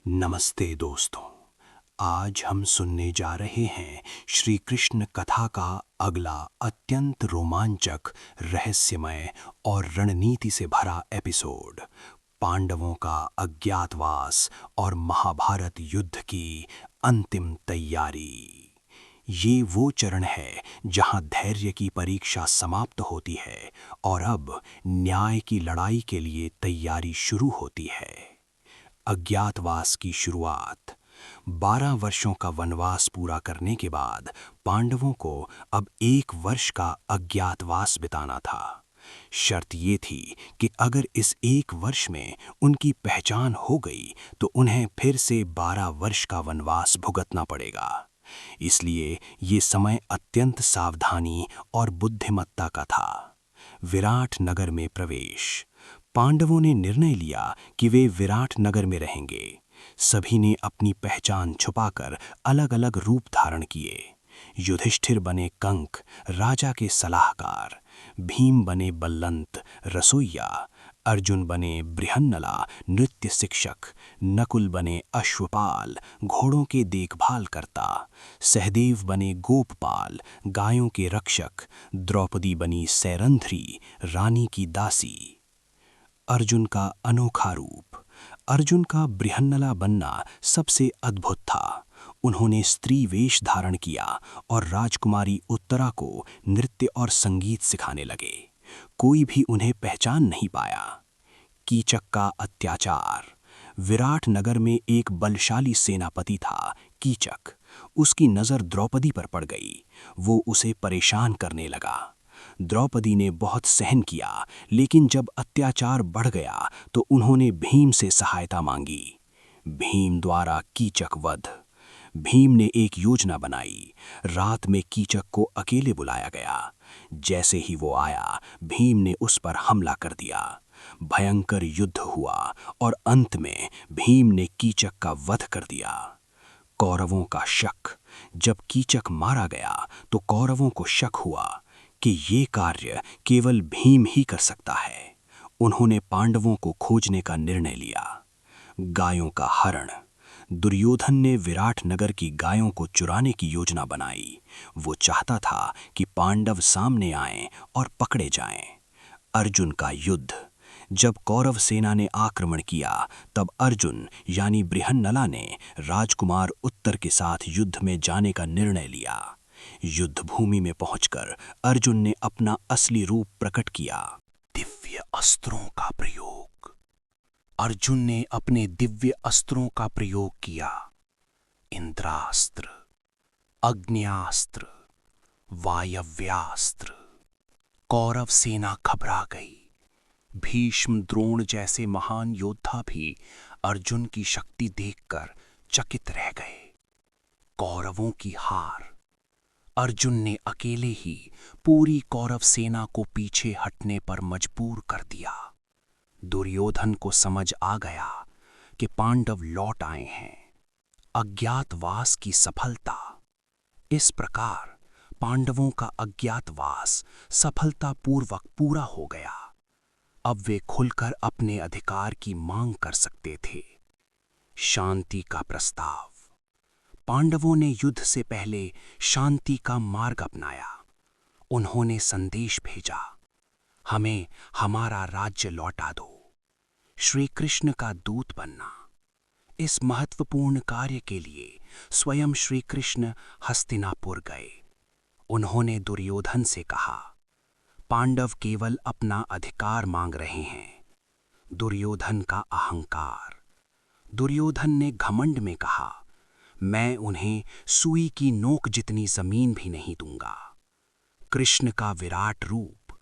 नमस्ते दोस्तों। आज हम सुनने जा रहे हैं श्री कृष्ण कथा का अगला अत्यंत रोमांचक, रहस्यमय और रणनीति से भरा एपिसोड, पांडवों का अज्ञातवास और महाभारत युद्ध की अंतिम तैयारी। ये वो चरण है जहां धैर्य की परीक्षा समाप्त होती है और अब न्याय की लड़ाई के लिए तैयारी शुरू होती है। अज्ञातवास की शुरुआत। 12 वर्षों का वनवास पूरा करने के बाद पांडवों को अब 1 वर्ष का अज्ञातवास बिताना था। शर्त ये थी कि अगर इस 1 वर्ष में उनकी पहचान हो गई तो उन्हें फिर से 12 वर्ष का वनवास भुगतना पड़ेगा। इसलिए ये समय अत्यंत सावधानी और बुद्धिमत्ता का था। विराट नगर में प्रवेश। पांडवों ने निर्णय लिया कि वे विराट नगर में रहेंगे। सभी ने अपनी पहचान छुपाकर अलग अलग रूप धारण किए। युधिष्ठिर बने कंक, राजा के सलाहकार। भीम बने बल्लंत, रसोइया। अर्जुन बने बृहन्नला, नृत्य शिक्षक। नकुल बने अश्वपाल, घोड़ों के देखभाल करता। सहदेव बने गोपपाल, गायों के रक्षक। द्रौपदी बनी सैरंध्री, रानी की दासी। अर्जुन का अनोखा रूप। अर्जुन का बृहन्नला बनना सबसे अद्भुत था। उन्होंने स्त्री वेश धारण किया और राजकुमारी उत्तरा को नृत्य और संगीत सिखाने लगे। कोई भी उन्हें पहचान नहीं पाया। कीचक का अत्याचार। विराट नगर में एक बलशाली सेनापति था, कीचक। उसकी नजर द्रौपदी पर पड़ गई। वो उसे परेशान करने लगा। द्रौपदी ने बहुत सहन किया, लेकिन जब अत्याचार बढ़ गया तो उन्होंने भीम से सहायता मांगी। भीम द्वारा कीचक वध। भीम ने एक योजना बनाई। रात में कीचक को अकेले बुलाया गया। जैसे ही वो आया, भीम ने उस पर हमला कर दिया। भयंकर युद्ध हुआ और अंत में भीम ने कीचक का वध कर दिया। कौरवों का शक। जब कीचक मारा गया तो कौरवों को शक हुआ कि ये कार्य केवल भीम ही कर सकता है। उन्होंने पांडवों को खोजने का निर्णय लिया। गायों का हरण। दुर्योधन ने विराट नगर की गायों को चुराने की योजना बनाई। वो चाहता था कि पांडव सामने आएं और पकड़े जाएं। अर्जुन का युद्ध। जब कौरव सेना ने आक्रमण किया तब अर्जुन यानी बृहन्नला ने राजकुमार उत्तर के साथ युद्ध में जाने का निर्णय लिया। युद्ध भूमि में पहुंचकर अर्जुन ने अपना असली रूप प्रकट किया। दिव्य अस्त्रों का प्रयोग। अर्जुन ने अपने दिव्य अस्त्रों का प्रयोग किया। इंद्रास्त्र, अग्न्यास्त्र, वायव्यास्त्र। कौरव सेना घबरा गई। भीष्म, द्रोण जैसे महान योद्धा भी अर्जुन की शक्ति देखकर चकित रह गए। कौरवों की हार। अर्जुन ने अकेले ही पूरी कौरव सेना को पीछे हटने पर मजबूर कर दिया। दुर्योधन को समझ आ गया कि पांडव लौट आए हैं। अज्ञातवास की सफलता। इस प्रकार पांडवों का अज्ञातवास सफलतापूर्वक पूरा हो गया। अब वे खुलकर अपने अधिकार की मांग कर सकते थे। शांति का प्रस्ताव। पांडवों ने युद्ध से पहले शांति का मार्ग अपनाया। उन्होंने संदेश भेजा, हमें हमारा राज्य लौटा दो। श्री कृष्ण का दूत बनना। इस महत्वपूर्ण कार्य के लिए स्वयं श्री कृष्ण हस्तिनापुर गए। उन्होंने दुर्योधन से कहा, पांडव केवल अपना अधिकार मांग रहे हैं। दुर्योधन का अहंकार। दुर्योधन ने घमंड में कहा, मैं उन्हें सुई की नोक जितनी जमीन भी नहीं दूंगा। कृष्ण का विराट रूप।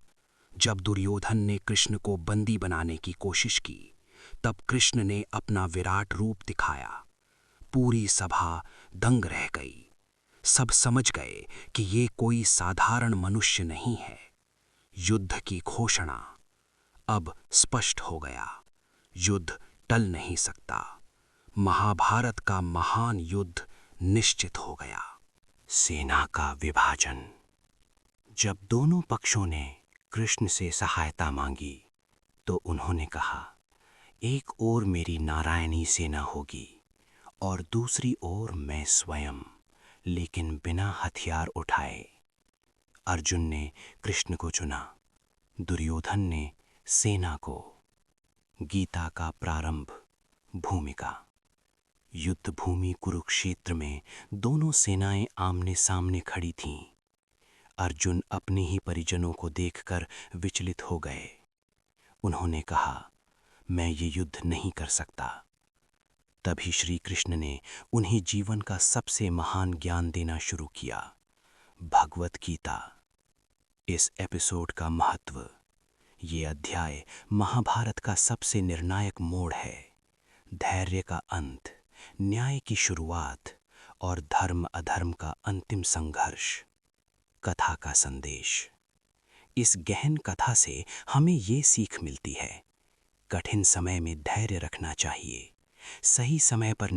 जब दुर्योधन ने कृष्ण को बंदी बनाने की कोशिश की, तब कृष्ण ने अपना विराट रूप दिखाया। पूरी सभा दंग रह गई। सब समझ गए कि ये कोई साधारण मनुष्य नहीं है। युद्ध की घोषणा। अब स्पष्ट हो गया, युद्ध टल नहीं सकता। महाभारत का महान युद्ध निश्चित हो गया। सेना का विभाजन। जब दोनों पक्षों ने कृष्ण से सहायता मांगी तो उन्होंने कहा, एक ओर मेरी नारायणी सेना होगी और दूसरी ओर मैं स्वयं, लेकिन बिना हथियार उठाए। अर्जुन ने कृष्ण को चुना, दुर्योधन ने सेना को। गीता का प्रारंभ। भूमिका। युद्ध भूमि कुरुक्षेत्र में दोनों सेनाएं आमने सामने खड़ी थीं। अर्जुन अपने ही परिजनों को देखकर विचलित हो गए। उन्होंने कहा, मैं ये युद्ध नहीं कर सकता। तभी श्री कृष्ण ने उन्हें जीवन का सबसे महान ज्ञान देना शुरू किया, भगवत गीता। इस एपिसोड का महत्व। ये अध्याय महाभारत का सबसे निर्णायक मोड़ है। धैर्य का अंत, न्याय की शुरुआत और धर्म अधर्म का अंतिम संघर्ष। कथा का संदेश। इस गहन कथा से हमें ये सीख मिलती है, कठिन समय में धैर्य रखना चाहिए, सही समय पर